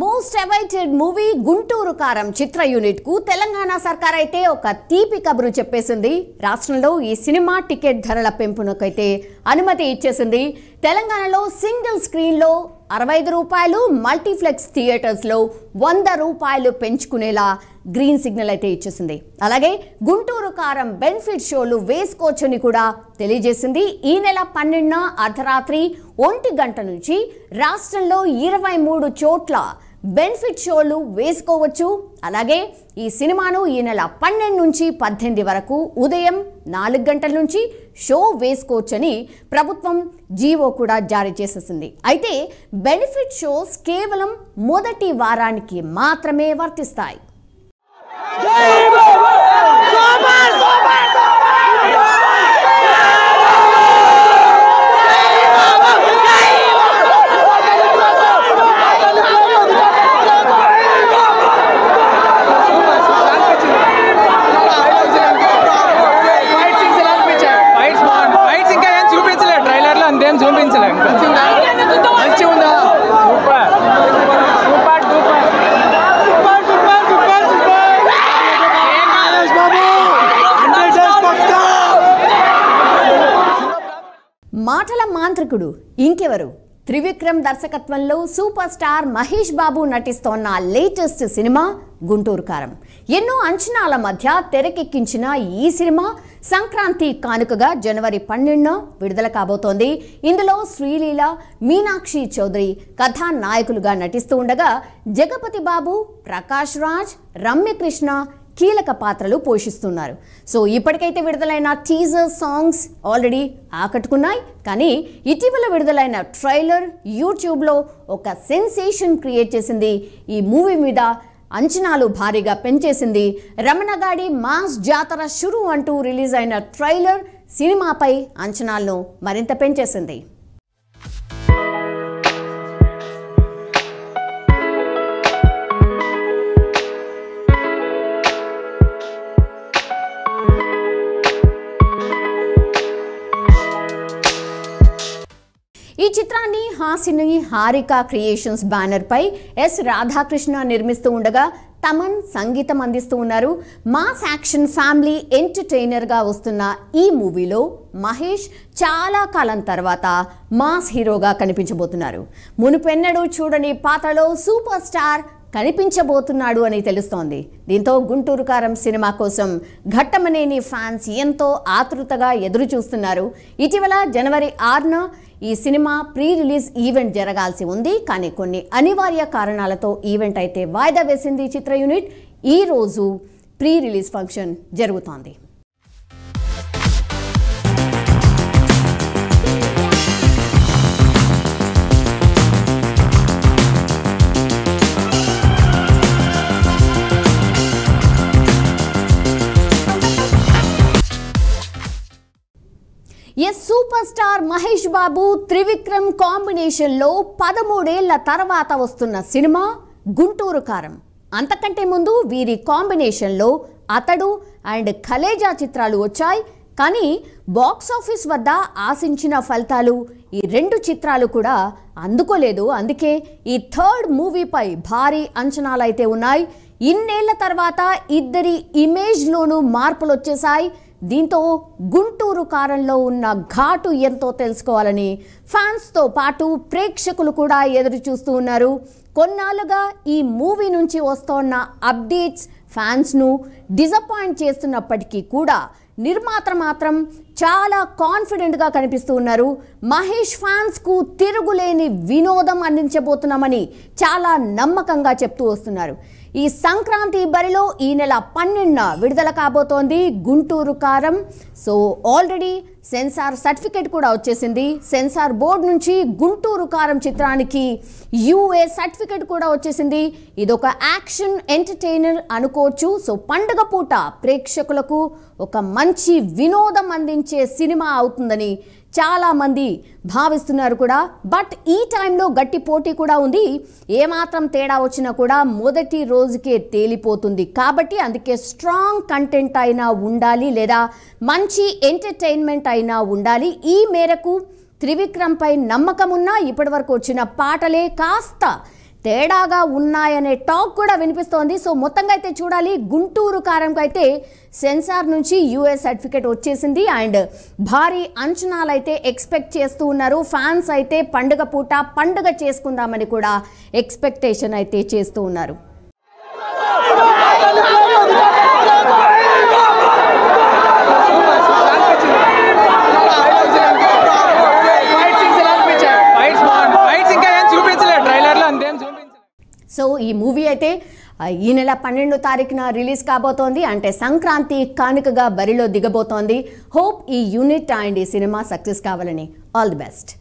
Most awaited movie Guntur కారం చిత్ర unit కు తెలంగాణ సర్కార్ అయితే ఒక తీపి కబురు చెప్పేసింది. రాష్ట్రంలో ఈ సినిమా టికెట్ ధరల పెంపునకైతే అనుమతి ఇచ్చేసింది. తెలంగాణలో సింగిల్ స్క్రీన్ లో 65 రూపాయలు, మల్టీప్లెక్స్ థియేటర్స్ లో 100 రూపాయలు పెంచుకునేలా గ్రీన్ సిగ్నల్ అయితే ఇచ్చేసింది. అలాగే గుంటూరు కారం బెనిఫిట్ షోలు వేసుకోవచ్చని కూడా తెలియజేసింది. ఈ నెల 12న అర్ధరాత్రి 1 గంట నుంచి రాష్ట్రంలో 23 చోట్ల బెనిఫిట్ షోలు వేసుకోవచ్చు. అలాగే ఈ సినిమాను ఈ నెల 12 నుంచి 18 వరకు ఉదయం 4 గంటల నుంచి షో వేసుకోవచ్చని ప్రభుత్వం జీవో కూడా జారీ చేసేసింది. అయితే బెనిఫిట్ షోస్ కేవలం మొదటి వారానికి మాత్రమే వర్తిస్తాయి. మాటల మాంత్రికుడు ఇంకెవరు? త్రివిక్రమ్ దర్శకత్వంలో super star Mahesh Babu నటిస్తోన్న latest cinema Guntur కారం. ఎన్నో అంచనాల మధ్య తెరకెక్కించిన ఈ సినిమా సంక్రాంతి కానుకగా జనవరి 12న విడుదల కాబోతోంది. ఇందులో శ్రీలీల, మీనాక్షి చౌదరి కథానాయకులుగా నటిస్తూ ఉండగా జగపతి బాబు, ప్రకాష్ రాజ్, రమ్యకృష్ణ కీలక పాత్రలు పోషిస్తున్నారు. సో ఇప్పటికైతే విడుదలైన టీజర్ సాంగ్స్ ఆల్రెడీ ఆకట్టుకున్నాయి. కానీ ఇటీవల విడుదలైన ట్రైలర్ యూట్యూబ్లో ఒక సెన్సేషన్ క్రియేట్ చేసింది. ఈ మూవీ మీద అంచనాలు భారీగా పెంచేసింది. రమణగాడి మాస్ జాతర షురు అంటూ రిలీజ్ అయిన ట్రైలర్ సినిమాపై అంచనాలను మరింత పెంచేసింది. ఈ చిత్రాన్ని హాసిని హారిక క్రియేషన్స్ బ్యానర్ పై ఎస్ రాధాకృష్ణ నిర్మిస్తూ ఉండగా తమన్ సంగీతం అందిస్తూ ఉన్నారు. మాస్ యాక్షన్ ఫ్యామిలీ ఎంటర్టైనర్గా వస్తున్న ఈ మూవీలో మహేష్ చాలా కాలం తర్వాత మాస్ హీరోగా కనిపించబోతున్నారు. మునుపెన్నడూ చూడని పాత్రలో సూపర్ స్టార్ కనిపించబోతున్నాడు అని తెలుస్తోంది. దీంతో గుంటూరు కారం సినిమా కోసం ఘట్టమనేని ఫ్యాన్స్ ఎంతో ఆతృతగా ఎదురు చూస్తున్నారు. ఇటీవల జనవరి 6న ఈ సినిమా ప్రీ రిలీజ్ ఈవెంట్ జరగాల్సి ఉంది. కానీ కొన్ని అనివార్య కారణాలతో ఈవెంట్ అయితే వాయిదా వేసింది చిత్ర యూనిట్. ఈ రోజు ప్రీ రిలీజ్ ఫంక్షన్ జరుగుతోంది. సూపర్ స్టార్ మహేష్ బాబు, త్రివిక్రమ్ కాంబినేషన్లో 13 ఏళ్ల తర్వాత వస్తున్న సినిమా గుంటూరు కారం. అంతకంటే ముందు వీరి కాంబినేషన్లో అతడు అండ్ కలేజా చిత్రాలు వచ్చాయి. కానీ బాక్స్ ఆఫీస్ వద్ద ఆశించిన ఫలితాలు ఈ 2 చిత్రాలు కూడా అందుకోలేదు. అందుకే ఈ థర్డ్ మూవీపై భారీ అంచనాలు అయితే ఉన్నాయి. ఇన్నేళ్ల తర్వాత ఇద్దరి ఇమేజ్లోనూ మార్పులు వచ్చేసాయి. దీంతో గుంటూరు కారంలో ఉన్న ఘాటు ఎంతో తెలుసుకోవాలని ఫ్యాన్స్తో పాటు ప్రేక్షకులు కూడా ఎదురు చూస్తూ ఉన్నారు. కొన్నాళ్ళుగా ఈ మూవీ నుంచి వస్తోన్న అప్డేట్స్ ఫ్యాన్స్ను డిసప్పాయింట్ చేస్తున్నప్పటికీ కూడా నిర్మాత మాత్రం చాలా కాన్ఫిడెంట్గా కనిపిస్తూ ఉన్నారు. మహేష్ ఫ్యాన్స్కు తిరుగులేని వినోదం అందించబోతున్నామని చాలా నమ్మకంగా చెప్తూ వస్తున్నారు. ఈ సంక్రాంతి బరిలో ఈ నెల 12న విడుదల కాబోతోంది గుంటూరు కారం. సో ఆల్రెడీ సెన్సార్ సర్టిఫికేట్ కూడా వచ్చేసింది. సెన్సార్ బోర్డు నుంచి గుంటూరు కారం చిత్రానికి యూఏ సర్టిఫికేట్ కూడా వచ్చేసింది. ఇదొక యాక్షన్ ఎంటర్టైనర్ అనుకోవచ్చు. సో పండుగ పూట ప్రేక్షకులకు ఒక మంచి వినోదం అందించే సినిమా అవుతుందని చాలామంది భావిస్తున్నారు కూడా. బట్ ఈ టైంలో గట్టి పోటీ కూడా ఉంది. ఏమాత్రం తేడా వచ్చినా కూడా మొదటి రోజుకే తేలిపోతుంది. కాబట్టి అందుకే స్ట్రాంగ్ కంటెంట్ అయినా ఉండాలి, లేదా మంచి ఎంటర్టైన్మెంట్ అయినా ఉండాలి. ఈ మేరకు త్రివిక్రమ్ పై నమ్మకం ఉన్నా ఇప్పటివరకు వచ్చిన పాటలే కాస్త తేడాగా ఉన్నాయనే టాక్ కూడా వినిపిస్తోంది. సో మొత్తంగా అయితే చూడాలి. గుంటూరు కారంకి అయితే సెన్సార్ నుంచి యూఎస్ సర్టిఫికేట్ వచ్చేసింది అండ్ భారీ అంచనాలు అయితే ఎక్స్పెక్ట్ చేస్తూ ఉన్నారు. ఫ్యాన్స్ అయితే పండుగ పూట పండుగ చేసుకుందామని కూడా ఎక్స్పెక్టేషన్ అయితే చేస్తూ ఉన్నారు. సో ఈ మూవీ అయితే ఈ నెల 12వ తారీఖున రిలీజ్ కాబోతోంది. అంటే సంక్రాంతి కానుకగా బరిలో దిగబోతోంది. హోప్ ఈ యూనిట్ అండ్ ఈ సినిమా సక్సెస్ కావాలని. All the best.